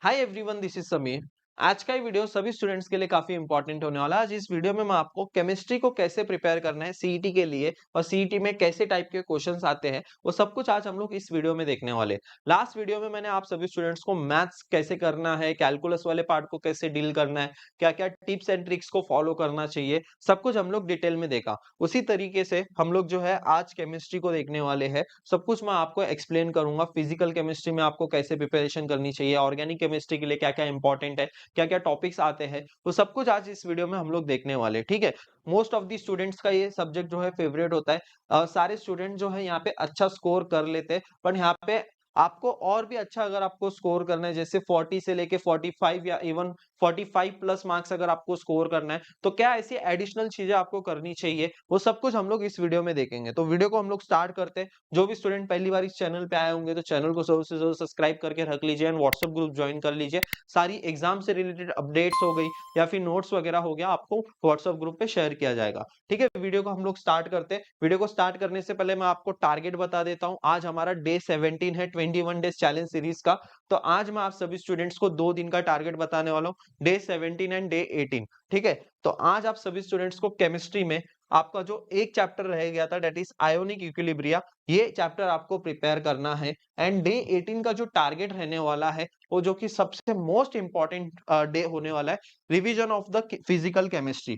Hi everyone, this is Sameer. आज का ये वीडियो सभी स्टूडेंट्स के लिए काफी इंपॉर्टेंट होने वाला है। आज इस वीडियो में मैं आपको केमिस्ट्री को कैसे प्रिपेयर करना है सीईटी के लिए और सीईटी में कैसे टाइप के क्वेश्चंस आते हैं वो सब कुछ आज हम लोग इस वीडियो में देखने वाले हैं। लास्ट वीडियो में मैंने आप सभी स्टूडेंट्स को मैथ्स कैसे करना है, कैलकुलस वाले पार्ट को कैसे डील करना है, क्या क्या टिप्स एंड ट्रिक्स को फॉलो करना चाहिए, सब कुछ हम लोग डिटेल में देखा। उसी तरीके से हम लोग जो है आज केमिस्ट्री को देखने वाले हैं। सब कुछ मैं आपको एक्सप्लेन करूंगा। फिजिकल केमिस्ट्री में आपको कैसे प्रिपरेशन करनी चाहिए, ऑर्गेनिक केमिस्ट्री के लिए क्या क्या इंपॉर्टेंट है, क्या क्या टॉपिक्स आते हैं, वो सब कुछ आज इस वीडियो में हम लोग देखने वाले हैं। ठीक है। मोस्ट ऑफ दी स्टूडेंट्स का ये सब्जेक्ट जो है फेवरेट होता है। सारे स्टूडेंट जो है यहाँ पे अच्छा स्कोर कर लेते हैं, पर यहाँ पे आपको और भी अच्छा अगर आपको स्कोर करना है, जैसे 40 से लेके 45 या इवन 45 प्लस मार्क्स अगर आपको स्कोर करना है, तो क्या ऐसी एडिशनल चीजें आपको करनी चाहिए, वो सब कुछ हम लोग इस वीडियो में देखेंगे। तो वीडियो को हम लोग स्टार्ट करते हैं। जो भी स्टूडेंट पहली बार इस चैनल पे आए होंगे तो चैनल को जरूर से जरूर सब्सक्राइब करके रख लीजिए एंड व्हाट्सएप ग्रुप ज्वाइन कर लीजिए। सारी एग्जाम से रिलेटेड अपडेट्स हो गई या फिर नोट्स वगैरह हो गया, आपको व्हाट्सएप ग्रुप पे शेयर किया जाएगा। ठीक है, वीडियो को हम लोग स्टार्ट करते हैं। वीडियो को स्टार्ट करने से पहले मैं आपको टारगेट बता देता हूं। आज हमारा डे 17 है 21 डेज चैलेंज सीरीज का। तो आज मैं आप सभी स्टूडेंट्स को 2 दिन का टारगेट बताने वाला हूं, डे 17 एंड डे 18। ठीक है। तो आज आप सभी स्टूडेंट्स को केमिस्ट्री में आपका जो एक चैप्टर रह गया था, डेट इज आयोनिक इक्विलिब्रिया, ये चैप्टर आपको प्रिपेयर करना है। एंड डे 18 का जो टारगेट रहने वाला है, वो जो कि सबसे मोस्ट इंपॉर्टेंट डे होने वाला है, revision of the physical chemistry.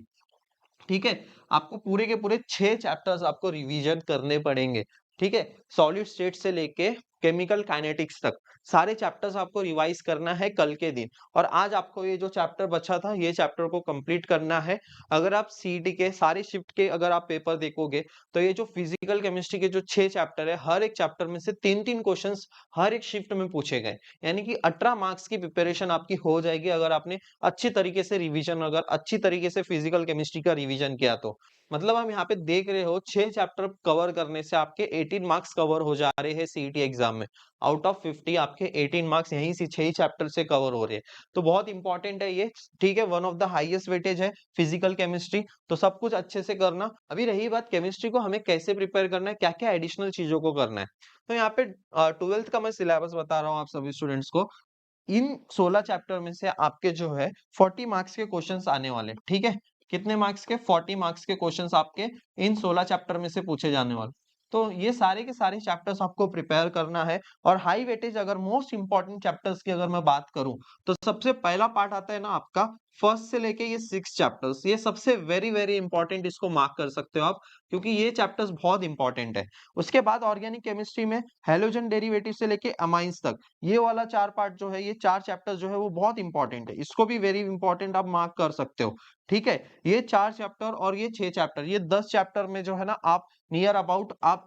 ठीक है। आपको पूरे के पूरे 6 चैप्टर्स आपको रिवीजन करने पड़ेंगे। ठीक है। सॉलिड स्टेट से लेके केमिकल काइनेटिक्स तक सारे चैप्टर्स आपको रिवाइज करना है कल के दिन। और आज आपको ये जो चैप्टर बचा था, ये चैप्टर को कंप्लीट करना है। अगर आप सीईटी के सारे शिफ्ट के अगर आप पेपर देखोगे, तो ये जो फिजिकल केमिस्ट्री के जो 6 चैप्टर है, हर एक चैप्टर में से 3-3 क्वेश्चंस हर एक शिफ्ट में पूछे गए। यानी कि 18 मार्क्स की प्रिपरेशन आपकी हो जाएगी अगर आपने अच्छी तरीके से रिवीजन, अगर अच्छी तरीके से फिजिकल केमिस्ट्री का रिवीजन किया तो। मतलब हम यहाँ पे देख रहे हो 6 चैप्टर कवर करने से आपके 18 मार्क्स कवर हो जा रहे हैं सीईटी एग्जाम में। आउट ऑफ 50 आपके 18 मार्क्स यहीं से 6 चैप्टर से कवर हो रहे हैं। तो बहुत इंपॉर्टेंट है ये। ठीक है, one of the highest weightage है फिजिकल केमिस्ट्री। तो सब कुछ अच्छे से करना। अभी रही बात केमिस्ट्री को हमें कैसे प्रिपेयर करना है, क्या क्या एडिशनल चीजों को करना है। तो यहाँ पे 12th का मैं सिलेबस बता रहा हूँ आप सभी स्टूडेंट्स को। इन 16 चैप्टर में से आपके जो है 40 मार्क्स के क्वेश्चंस आने वाले। ठीक है। कितने मार्क्स के? 40 मार्क्स के क्वेश्चंस आपके इन 16 चैप्टर में से पूछे जाने वाले। तो ये सारे के सारे चैप्टर्स आपको प्रिपेयर करना है। और हाई वेटेज अगर मोस्ट इंपॉर्टेंट चैप्टर्स की अगर मैं बात करूं, तो सबसे पहला पार्ट आता है ना आपका फर्स्ट से लेके ये 6 चैप्टर्स। ये सबसे वेरी वेरी इंपॉर्टेंट, इसको मार्क कर सकते हो आप, क्योंकि ये चैप्टर्स बहुत इंपॉर्टेंट है। उसके बाद ऑर्गेनिक केमिस्ट्री में हैलोजन डेरिवेटिव से लेके अमाइंस तक, ये वाला 4 पार्ट जो है, ये 4 चैप्टर जो है वो बहुत इंपॉर्टेंट है। इसको भी वेरी इंपॉर्टेंट आप मार्क कर सकते हो। ठीक है। ये 4 चैप्टर और ये 6 चैप्टर, ये 10 चैप्टर में जो है ना आप नियर अबाउट आप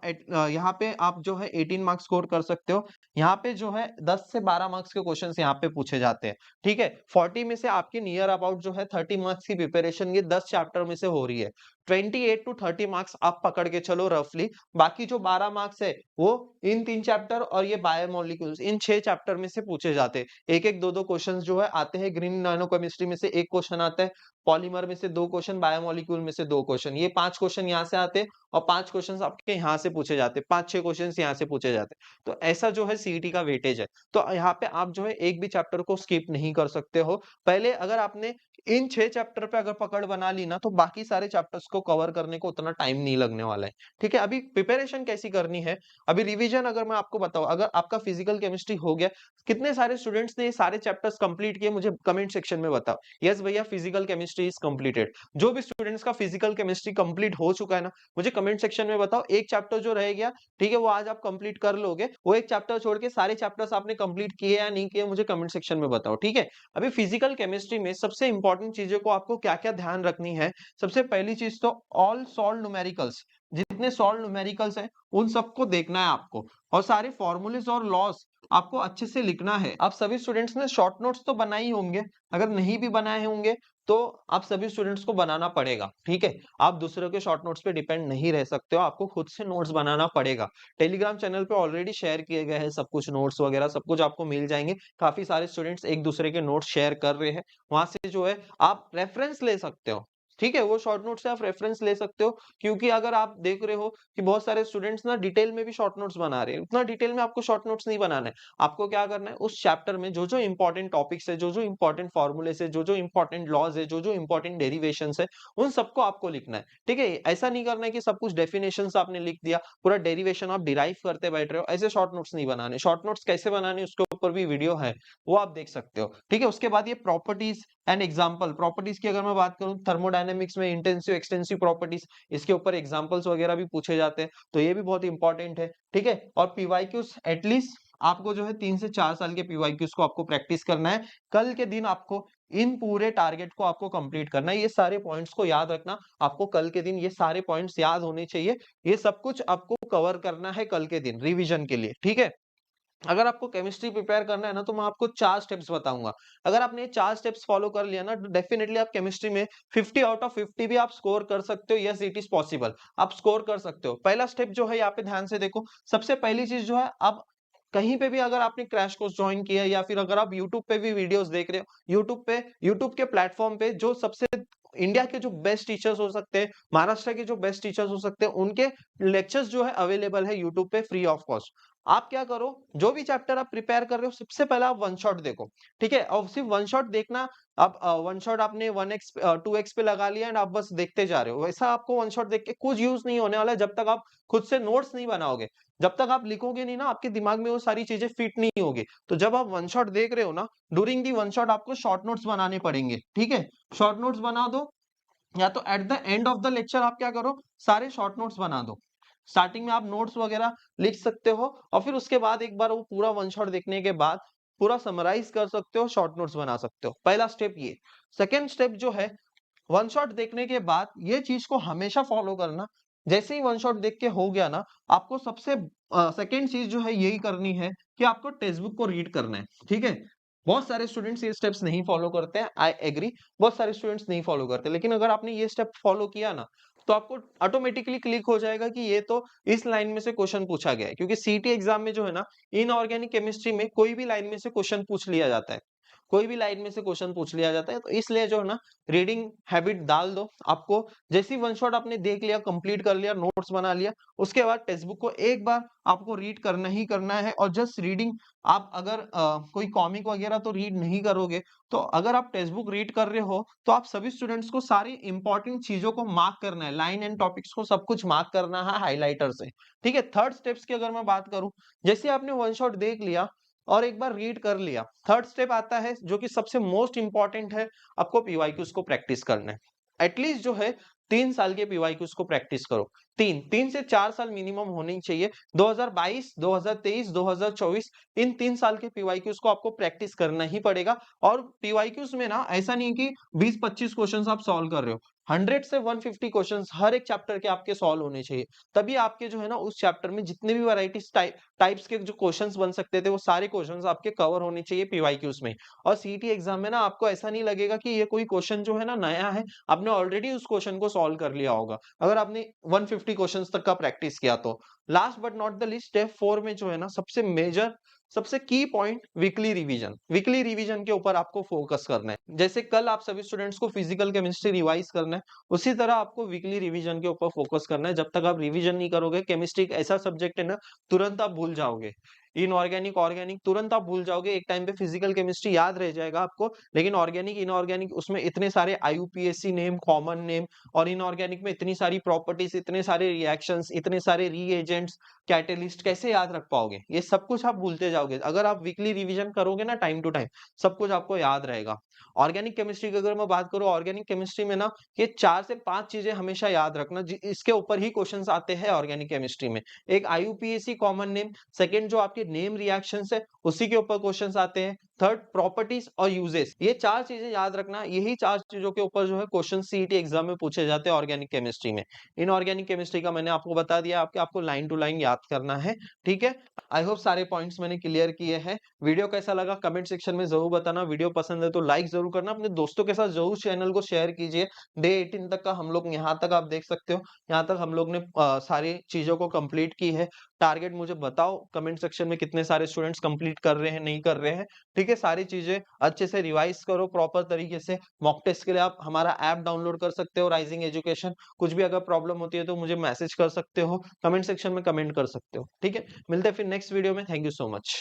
यहाँ पे आप जो है 18 मार्क्स स्कोर कर सकते हो। यहाँ पे जो है 10 से 12 मार्क्स के क्वेश्चंस यहाँ पे पूछे जाते हैं। ठीक है। 40 में से आपके नियर अबाउट जो है 30 मार्क्स की प्रिपरेशन ये 10 चैप्टर में से हो रही है। 28 टू 30 मार्क्स आप पकड़ के चलो रफली। बाकी जो 12 मार्क्स है वो इन 3 चैप्टर और ये बायोमोलिक्यूल्स, इन 6 चैप्टर में से पूछे जाते हैं। एक एक दो दो क्वेश्चन जो है आते हैं। ग्रीन नैनो केमिस्ट्री में से एक क्वेश्चन आता है, पॉलीमर में से 2 क्वेश्चन, बायोमोलिक्यूल में से 2 क्वेश्चन। ये 5 क्वेश्चन यहाँ से आते हैं और 5 क्वेश्चन आपके यहाँ से पूछे जाते हैं। 5-6 क्वेश्चन यहाँ से पूछे जाते हैं। तो ऐसा जो है सीईटी का वेटेज है। तो यहाँ पे आप जो है एक भी चैप्टर को स्किप नहीं कर सकते हो। पहले अगर आपने इन 6 चैप्टर पे अगर पकड़ बना ली ना, तो बाकी सारे चैप्टर्स को कवर करने को उतना टाइम नहीं लगने वाला है। ठीक है। अभी प्रिपरेशन कैसी करनी है, अभी रिवीजन अगर मैं आपको बताऊं, अगर आपका फिजिकल केमिस्ट्री हो गया, कितने सारे स्टूडेंट्स ने ये सारे चैप्टर्स कंप्लीट किए, मुझे कमेंट सेक्शन में बताओ। यस भैया, फिजिकल केमिस्ट्री इज कंप्लीटेड। जो भी स्टूडेंट्स का फिजिकल केमिस्ट्री कंप्लीट हो चुका है ना, मुझे कमेंट सेक्शन में बताओ। एक चैप्टर जो रह गया, ठीक है, वो आज आप कंप्लीट कर लोगे। वो एक चैप्टर छोड़ के सारे चैप्टर्स आपने कंप्लीट किए या नहीं किए, मुझे कमेंट सेक्शन में बताओ। ठीक है। अभी फिजिकल केमिस्ट्री में सबसे इंपॉर्टेंट चीजों को आपको क्या क्या ध्यान रखनी है। सबसे पहली चीज तो ऑल सॉल्व न्यूमेरिकल्स, जितने सॉल्व न्यूमेरिकल्स हैं उन सबको देखना है आपको। और सारे फॉर्मूलेस और लॉस आपको अच्छे से लिखना है। आप सभी स्टूडेंट्स ने शॉर्ट नोट्स तो बनाए ही होंगे। अगर नहीं भी बनाए होंगे तो आप सभी स्टूडेंट्स को बनाना पड़ेगा। ठीक है। आप दूसरों के शॉर्ट नोट्स पे डिपेंड नहीं रह सकते हो, आपको खुद से नोट्स बनाना पड़ेगा। टेलीग्राम चैनल पे ऑलरेडी शेयर किए गए हैं सब कुछ, नोट्स वगैरह सब कुछ आपको मिल जाएंगे। काफी सारे स्टूडेंट्स एक दूसरे के नोट्स शेयर कर रहे हैं, वहां से जो है आप रेफरेंस ले सकते हो। ठीक है, वो शॉर्ट नोट से आप रेफरेंस ले सकते हो, क्योंकि अगर आप देख रहे हो कि बहुत सारे स्टूडेंट्स ना डिटेल में भी शॉर्ट नोट्स बना रहे हैं, उतना डिटेल में आपको शॉर्ट नोट्स नहीं बनाना है। आपको क्या करना है, उस चैप्टर में जो जो इंपॉर्टेंट टॉपिक्स है, जो जो इंपॉर्टेंट फॉर्मूलेस है, जो जो इंपॉर्टेंट लॉज है, जो जो इंपॉर्टेंट डेरिवेशंस है, उन सबको आपको लिखना है। ठीक है, ऐसा नहीं करना है कि सब कुछ डेफिनेशंस आपने लिख दिया, पूरा डेरिवेशन आप डिराइव करते बैठ रहे हो, ऐसे शॉर्ट नोट्स नहीं बनाने। शॉर्ट नोट्स कैसे बनाने उसके ऊपर भी वीडियो है, वो आप देख सकते हो। ठीक है, उसके बाद ये प्रॉपर्टीज एंड एग्जाम्पल, प्रॉपर्टीज की अगर मैं बात करूं, थर्मोडायनेमिक्स में इंटेंसिव एक्सटेंसिव प्रॉपर्टीज, इसके ऊपर एग्जांपल्स वगैरह भी पूछे जाते हैं, तो ये भी बहुत इंपॉर्टेंट है। ठीक है, और पीवाईक्यूज एटलीस्ट आपको जो है 3 से 4 साल के पीवाईक्यूज को आपको प्रैक्टिस करना है। कल के दिन आपको इन पूरे टारगेट को आपको कंप्लीट करना है। ये सारे पॉइंट्स को याद रखना, आपको कल के दिन ये सारे पॉइंट्स याद होने चाहिए। ये सब कुछ आपको कवर करना है कल के दिन रिविजन के लिए। ठीक है, अगर आपको केमिस्ट्री प्रिपेयर करना है ना, तो मैं आपको 4 स्टेप्स बताऊंगा। अगर आपने ये 4 स्टेप्स फॉलो कर लिया ना, तो डेफिनेटली आप केमिस्ट्री में 50 आउट ऑफ 50 भी आप स्कोर कर सकते हो। यस, इट इज पॉसिबल, आप स्कोर कर सकते हो। पहला स्टेप जो है, यहाँ पे ध्यान से देखो। सबसे पहली चीज जो है, आप कहीं पे भी अगर आपने क्रैश कोर्स ज्वाइन किया, या फिर अगर आप यूट्यूब पे भी वीडियोस देख रहे हो, यूट्यूब के प्लेटफॉर्म पे जो सबसे इंडिया के जो बेस्ट टीचर्स हो सकते हैं, महाराष्ट्र के जो बेस्ट टीचर्स हो सकते हैं, उनके लेक्चर्स जो है अवेलेबल है यूट्यूब पे फ्री ऑफ कॉस्ट। आप क्या करो, जो भी चैप्टर आप प्रिपेयर कर रहे हो, सबसे पहले आप वन शॉट देखो। ठीक है, और सिर्फ वन शॉट देखना। आप वन शॉट आपने 1x 2x पे लगा लिया एंड आप बस देखते जा रहे हो, वैसा आपको वन शॉट देख के कुछ यूज नहीं होने वाला है, जब तक आप खुद से नोट्स नहीं बनाओगे। जब तक आप लिखोगे नहीं ना, आपके दिमाग में वो सारी चीजें फिट नहीं होगी। तो जब आप वन शॉट देख रहे हो ना, ड्यूरिंग दी वन शॉट आपको शॉर्ट नोट्स बनाने पड़ेंगे। ठीक है, शॉर्ट नोट्स बना दो, या तो at the end of the lecture आप क्या करो, सारे शॉर्ट नोट्स बना दो। स्टार्टिंग में आप नोट्स वगैरह लिख सकते हो, और फिर उसके बाद एक बार वो पूरा वन शॉट देखने के बाद पूरा समराइज कर सकते हो, शॉर्ट नोट्स बना सकते हो। पहला स्टेप ये। सेकेंड स्टेप जो है, वन शॉट देखने के बाद ये चीज को हमेशा फॉलो करना। जैसे ही वन शॉट देख के हो गया ना, आपको सबसे सेकेंड चीज जो है यही करनी है कि आपको टेक्स्ट बुक को रीड करना है। ठीक है, बहुत सारे स्टूडेंट्स ये स्टेप्स नहीं फॉलो करते हैं, आई एग्री, बहुत सारे स्टूडेंट्स नहीं फॉलो करते, लेकिन अगर आपने ये स्टेप फॉलो किया ना, तो आपको ऑटोमेटिकली क्लिक हो जाएगा कि ये तो इस लाइन में से क्वेश्चन पूछा गया है। क्योंकि सीटी एग्जाम में जो है ना, इनऑर्गेनिक केमिस्ट्री में कोई भी लाइन में से क्वेश्चन पूछ लिया जाता है, कोई भी लाइन में से क्वेश्चन पूछ लिया जाता है। तो इसलिए जो है ना, रीडिंग हैबिट डाल दो। आपको जैसी वन शॉट आपने देख लिया, कंप्लीट कर लिया, नोट्स बना लिया, उसके बाद टेक्स्ट बुक को एक बार आपको रीड करना ही करना है। और जस्ट रीडिंग, आप अगर कोई कॉमिक वगैरह तो रीड नहीं करोगे, तो अगर आप टेक्स्ट बुक रीड कर रहे हो, तो आप सभी स्टूडेंट्स को सारी इंपॉर्टेंट चीजों को मार्क करना है, लाइन एंड टॉपिक्स को सब कुछ मार्क करना है हाइलाइटर से। ठीक है, थर्ड स्टेप्स की अगर मैं बात करूं, जैसे आपने वन शॉट देख लिया और एक बार रीड कर लिया, थर्ड स्टेप आता है जो कि सबसे मोस्ट इंपॉर्टेंट है, आपको पीवाईक्यूज को प्रैक्टिस करना है। एटलीस्ट जो है 3 साल के पीवाईक्यूज को प्रैक्टिस करो। 3 से 4 साल मिनिमम होने ही चाहिए। 2022, 2023, 2024, इन 3 साल के पीवाईक्यूज को आपको प्रैक्टिस करना ही पड़ेगा। और पीवाईक्यूज में ना, ऐसा नहीं कि 20-25 क्वेश्चंस आप सॉल्व कर रहे हो, 100 से 150 क्वेश्चंस हर एक चैप्टर के आपके सॉल्व होने चाहिए। तभी आपके जो है ना, उस चैप्टर में जितने भी वैरायटीज टाइप्स के जो क्वेश्चंस बन सकते थे, वो सारे क्वेश्चंस आपके कवर होने चाहिए पीवाईक्यूज में। और सीईटी एग्जाम में ना, आपको ऐसा नहीं लगेगा कि ये कोई क्वेश्चन जो है ना नया है, आपने ऑलरेडी उस क्वेश्चन को सॉल्व कर लिया होगा, अगर आपने 150 क्वेश्चंस तक का प्रैक्टिस किया तो। Last but not the list, step 4 में जो है ना, सबसे मेजर, सबसे की point, weekly revision. Weekly revision के ऊपर आपको फोकस करना है। जैसे कल आप सभी स्टूडेंट्स को फिजिकल केमिस्ट्री रिवाइज करना है, उसी तरह आपको वीकली रिवीजन के ऊपर फोकस करना है। जब तक आप रिवीजन नहीं करोगे, केमिस्ट्री एक ऐसा सब्जेक्ट है ना, तुरंत आप भूल जाओगे। इनऑर्गेनिक, ऑर्गेनिक तुरंत आप भूल जाओगे। एक टाइम पे फिजिकल केमिस्ट्री याद रह जाएगा आपको, लेकिन ऑर्गेनिक, इनऑर्गेनिक, उसमें इतने सारे आईयूपीएसी नेम, कॉमन नेम, और इनऑर्गेनिक में इतनी सारी प्रॉपर्टीज, इतने सारे रिएक्शंस, इतने सारे रीएजेंट्स, कैटेलिस्ट, कैसे याद रख पाओगे? ये सब कुछ आप भूलते जाओगे। अगर आप वीकली रिवीजन करोगे ना, टाइम टू टाइम, सब कुछ आपको याद रहेगा। ऑर्गेनिक केमिस्ट्री की अगर मैं बात करूं, ऑर्गेनिक केमिस्ट्री में ना, ये 4 से 5 चीजें हमेशा याद रखना, इसके ऊपर ही क्वेश्चंस आते हैं ऑर्गेनिक केमिस्ट्री में। एक आईयूपीएसी कॉमन नेम, सेकंड जो आपके नेम रिएक्शंस है, उसी के ऊपर क्वेश्चंस आते हैं, थर्ड प्रॉपर्टीज और यूजेस। ये 4 चीजें याद रखना, यही 4 चीजों के ऊपर जो है क्वेश्चन सीईटी एग्जाम में पूछे जाते हैं ऑर्गेनिक केमिस्ट्री में। इनऑर्गेनिक केमिस्ट्री का मैंने आपको बता दिया, आपको लाइन टू लाइन याद करना है। ठीक है, आई होप सारे पॉइंट्स मैंने क्लियर किए हैं। वीडियो कैसा लगा कमेंट सेक्शन में जरूर बताना। वीडियो पसंद है तो लाइक जरूर करना, अपने दोस्तों के साथ जरूर चैनल को शेयर कीजिए। डे 18 तक का हम लोग, यहाँ तक आप देख सकते हो, यहाँ तक हम लोग ने सारी चीजों को कंप्लीट की है। टारगेट मुझे बताओ कमेंट सेक्शन में, कितने सारे स्टूडेंट्स कंप्लीट कर रहे हैं, नहीं कर रहे हैं। ठीक है। है? सारी चीज़ें अच्छे से रिवाइज़ करो प्रॉपर तरीके से। मॉक टेस्ट के लिए आप हमारा ऐप डाउनलोड कर सकते हो राइजिंग एजुकेशन। कुछ भी अगर प्रॉब्लम होती है तो मुझे मैसेज कर सकते हो, कमेंट सेक्शन में कमेंट कर सकते हो। ठीक है? मिलते हैं फिर नेक्स्ट वीडियो में। Thank you so much.